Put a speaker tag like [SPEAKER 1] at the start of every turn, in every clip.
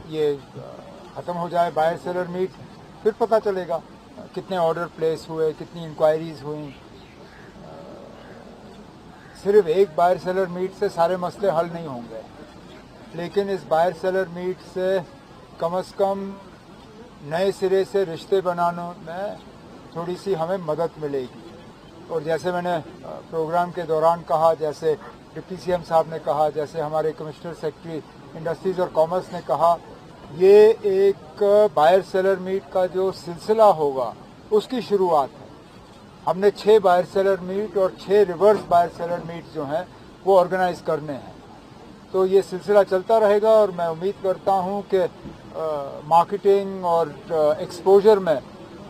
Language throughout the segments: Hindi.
[SPEAKER 1] ये ख़त्म हो जाए बायर सेलर मीट, फिर पता चलेगा कितने ऑर्डर प्लेस हुए, कितनी इंक्वायरीज हुई। सिर्फ एक बायर सेलर मीट से सारे मसले हल नहीं होंगे, लेकिन इस बायर सेलर मीट से कम नए सिरे से रिश्ते बनाने में थोड़ी सी हमें मदद मिलेगी। और जैसे मैंने प्रोग्राम के दौरान कहा, जैसे डिप्टी सीएम साहब ने कहा, जैसे हमारे कमिश्नर सेक्रेटरी इंडस्ट्रीज़ और कॉमर्स ने कहा, ये एक बायर सेलर मीट का जो सिलसिला होगा उसकी शुरुआत है। हमने 6 बायर सेलर मीट और 6 रिवर्स बायर सेलर मीट जो हैं वो ऑर्गेनाइज करने हैं। तो ये सिलसिला चलता रहेगा और मैं उम्मीद करता हूँ कि मार्केटिंग और एक्सपोजर में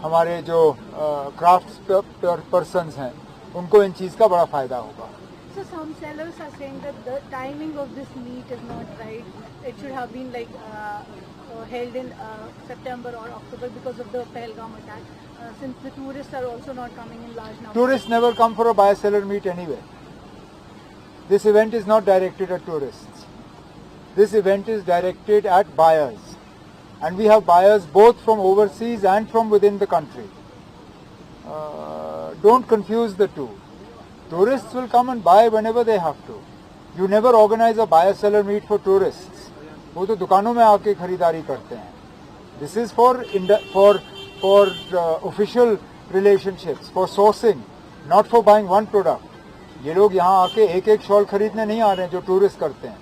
[SPEAKER 1] हमारे जो क्राफ्ट पर्सन्स हैं उनको इन चीज़ का बड़ा फ़ायदा होगा।
[SPEAKER 2] So some sellers are saying that the timing of this meet is not right. It should have been like held in September or October because of the Pahalgam attack. Since the tourists are also not coming in large numbers.
[SPEAKER 1] Tourists never come for a buyer seller meet anyway. This event is not directed at tourists. This event is directed at buyers. And we have buyers both from overseas and from within the country. Don't confuse the two. Tourists will come and buy whenever they have to. You never organize a buyer-seller meet for tourists. वो तो दुकानों में आके खरीदारी करते हैं. This is for official relationships, for sourcing, not for buying one product. ये लोग यहाँ आके एक शॉल खरीदने नहीं आ रहे हैं जो टूरिस्ट करते हैं.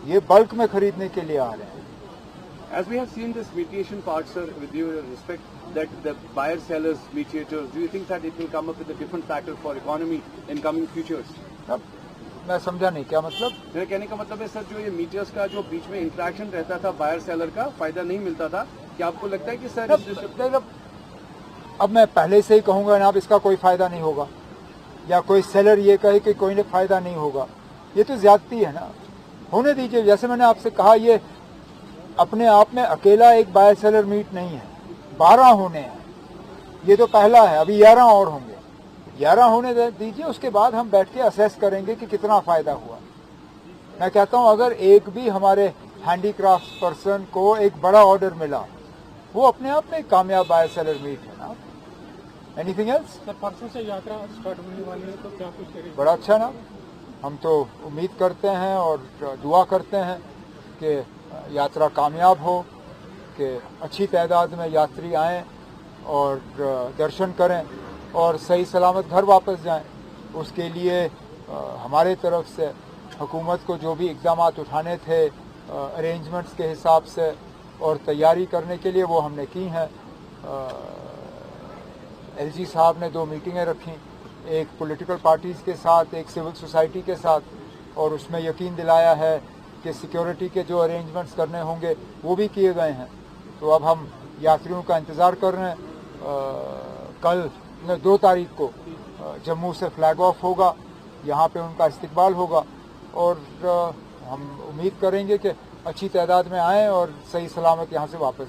[SPEAKER 1] ये बल्क में खरीदने के लिए आ रहे हैं.
[SPEAKER 3] As we have seen this mediation part, sir, with due respect, that the buyer-sellers, mediators, do you think that it will come up with a different factor for economy in coming futures?
[SPEAKER 1] अब मैं समझा नहीं, क्या मतलब?
[SPEAKER 3] मेरे कहने का मतलब है सर, जो ये मीटर्स का जो बीच में इंटरेक्शन रहता था बायर सेलर का, फायदा नहीं मिलता था, क्या आपको लगता है कि सर
[SPEAKER 1] अब मैं पहले से ही कहूँगा ना, अब इसका कोई फायदा नहीं होगा, या कोई सेलर ये कहे कि कोई फायदा नहीं होगा, ये तो ज्यादती है ना. होने दीजिए. जैसे मैंने आपसे कहा, ये अपने आप में अकेला एक बायर सेलर मीट नहीं है, 12 होने हैं. ये तो पहला है, अभी 11 और होंगे. 11 होने दीजिए, उसके बाद हम बैठ के असेस करेंगे कि कितना फायदा हुआ. मैं कहता हूँ अगर एक भी हमारे हैंडीक्राफ्ट पर्सन को एक बड़ा ऑर्डर मिला, वो अपने आप में एक कामयाब बायर सेलर मीट है ना. Anything else?
[SPEAKER 4] सर, परसों से यात्रा स्टार्ट होने वाली है, तो क्या कुछ करेंगे?
[SPEAKER 1] बड़ा अच्छा ना. हम तो उम्मीद करते हैं और दुआ करते हैं कि यात्रा कामयाब हो, कि अच्छी तादाद में यात्री आएं और दर्शन करें और सही सलामत घर वापस जाएं. उसके लिए हमारे तरफ से हुकूमत को जो भी इक़दाम उठाने थे अरेंजमेंट्स के हिसाब से और तैयारी करने के लिए, वो हमने की हैं. एलजी साहब ने 2 मीटिंगें रखी, एक पॉलिटिकल पार्टीज़ के साथ, एक सिविल सोसाइटी के साथ, और उसमें यकीन दिलाया है कि सिक्योरिटी के जो अरेंजमेंट्स करने होंगे वो भी किए गए हैं. तो अब हम यात्रियों का इंतज़ार कर रहे हैं. कल 2 तारीख को जम्मू से फ्लैग ऑफ होगा, यहाँ पे उनका इस्तकबाल होगा, और हम उम्मीद करेंगे कि अच्छी तादाद में आएँ और सही सलामत यहाँ से वापस